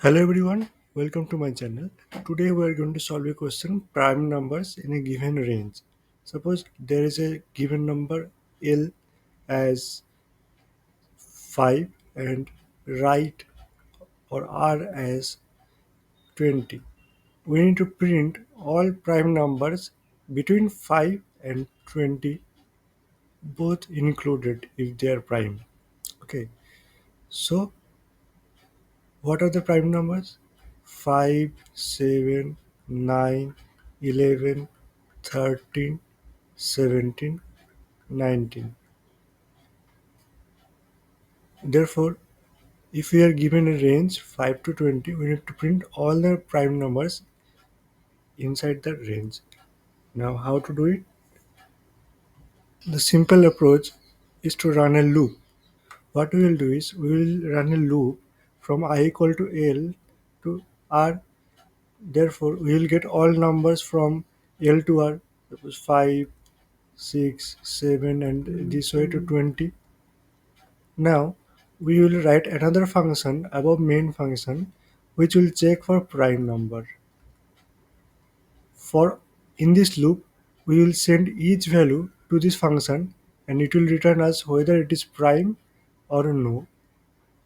Hello everyone, welcome to my channel. Today we are going to solve a question prime numbers in a given range. Suppose there is a given number L as 5 and right or R as 20. We need to print all prime numbers between 5 and 20, both included if they are prime. Okay, so what are the prime numbers? 5, 7, 9, 11, 13, 17, 19. Therefore, if we are given a range 5 to 20, we need to print all the prime numbers inside the range. Now, how to do it? The simple approach is to run a loop. What we will do is we will run a loop from I equal to L to R. Therefore, we will get all numbers from L to R. Suppose 5, 6, 7, and this way to 20. Now we will write another function above main function which will check for prime number. For in this loop we will send each value to this function and it will return us whether it is prime or no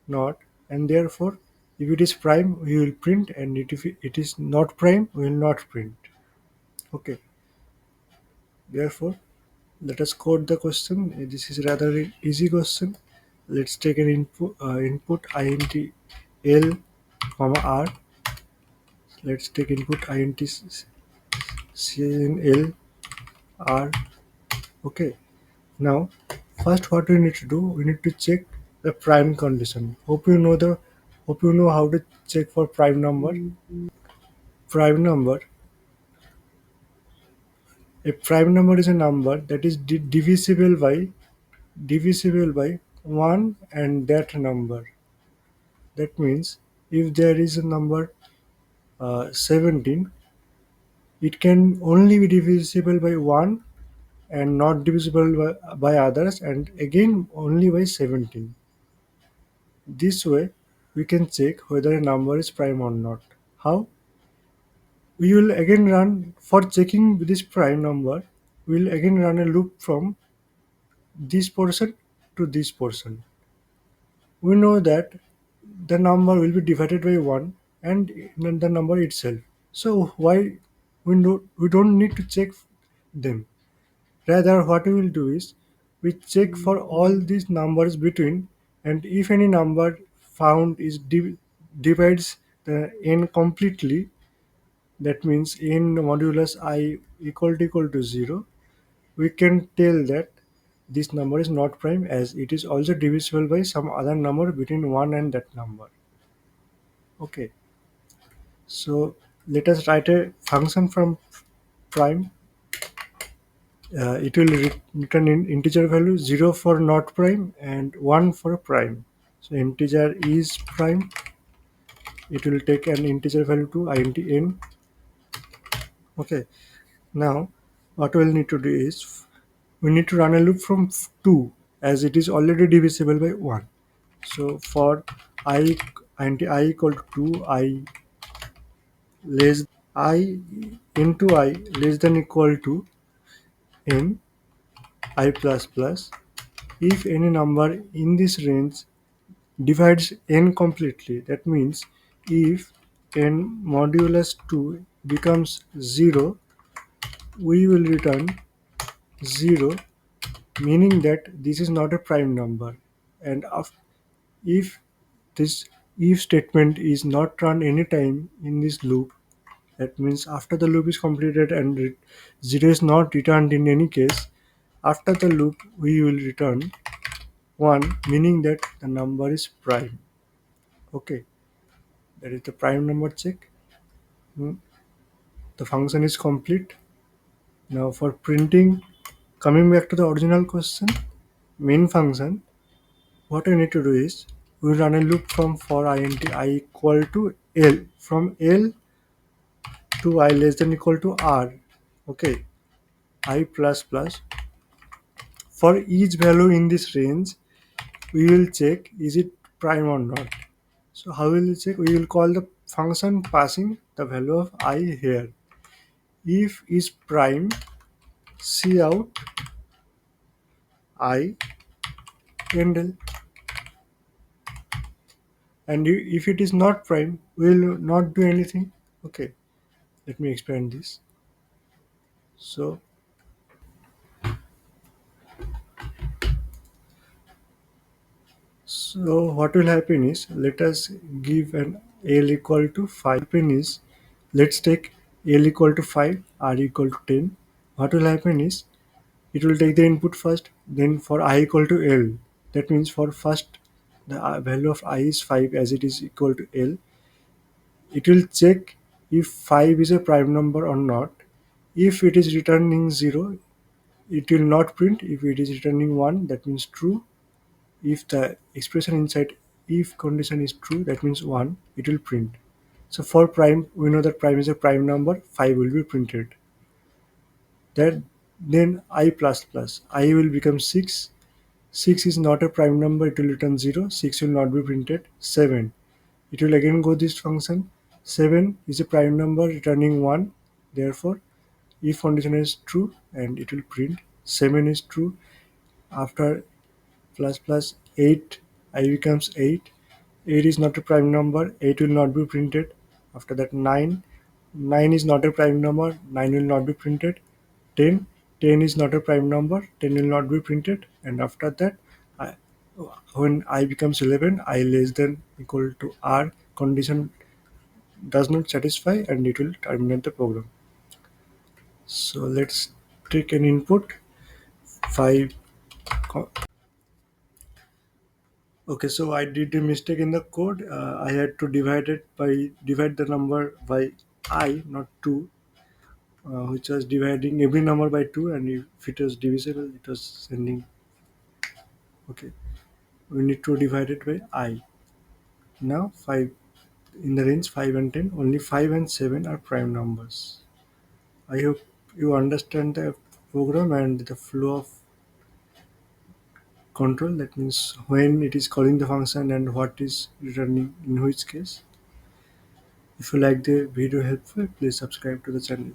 not, and therefore if it is prime we will print, and if it is not prime we will not print. Okay, therefore let us code the question. This is rather easy question. Let's take an input int l comma r. Let's take input int cnl r. Okay, now first what we need to do, we need to check the prime condition. Hope you know how to check for prime number. Prime number A prime number is a number that is divisible by 1 and that number. That means if there is a number 17, it can only be divisible by 1 and not divisible by others, and again only by 17. This way we can check whether a number is prime or not. How? We will again run for checking this prime number. We will again run a loop from this portion to this portion. We know that the number will be divided by 1 and the number itself. So why we don't need to check them. Rather, what we will do is we check for all these numbers between, and if any number found is divides the n completely, that means n modulus I equal to 0, we can tell that this number is not prime as it is also divisible by some other number between 1 and that number. Okay, so let us write a function from prime. It will return in integer value 0 for not prime and 1 for prime. So integer is prime. It will take an integer value to int n. Okay, now what we'll need to do is we need to run a loop from 2 as it is already divisible by 1. So for I int I equal to 2, I into I less than equal to n I plus plus, if any number in this range divides n completely, that means if n modulus 2 becomes 0, we will return 0, meaning that this is not a prime number. And if this if statement is not run anytime in this loop, that means after the loop is completed and 0 is not returned in any case, after the loop we will return 1, meaning that the number is prime. Okay, that is the prime number check. Hmm, the function is complete. Now for printing, coming back to the original question, main function, what we need to do is we run a loop from for int I equal to l, from l to I less than equal to r. Okay, I plus plus. For each value in this range, we will check is it prime or not. So how will we check? We will call the function passing the value of I here. If is prime, see out I handle. And if it is not prime, we will not do anything. Okay, let me expand this. So what will happen is, let us give an L equal to 5. Happen is, let's take L equal to 5, R equal to 10. What will happen is, it will take the input first, then for I equal to L. That means for first, the value of I is 5 as it is equal to L. It will check if 5 is a prime number or not. If it is returning 0, it will not print. If it is returning 1, that means true. If the expression inside if condition is true, that means 1, it will print. So for prime, we know that prime is a prime number, 5 will be printed. That then I plus plus, I will become 6. 6 is not a prime number, it will return 0. 6 will not be printed. 7, it will again go this function. 7 is a prime number returning 1. Therefore, if condition is true and it will print 7 is true. After plus plus 8, I becomes 8. 8 is not a prime number, 8 will not be printed. After that 9, 9 is not a prime number, 9 will not be printed. 10, 10 is not a prime number, 10 will not be printed. And after that, I, when I becomes 11, I less than equal to R condition does not satisfy and it will terminate the program. So let's take an input 5. Okay, so I did a mistake in the code. I had to divide the number by I, not 2, which was dividing every number by 2, and if it was divisible, it was sending. Okay, we need to divide it by I. Now 5, in the range 5 and 10, only 5 and 7 are prime numbers. I hope you understand the program and the flow of control. That means when it is calling the function and what is returning in which case. If you like the video helpful, please subscribe to the channel.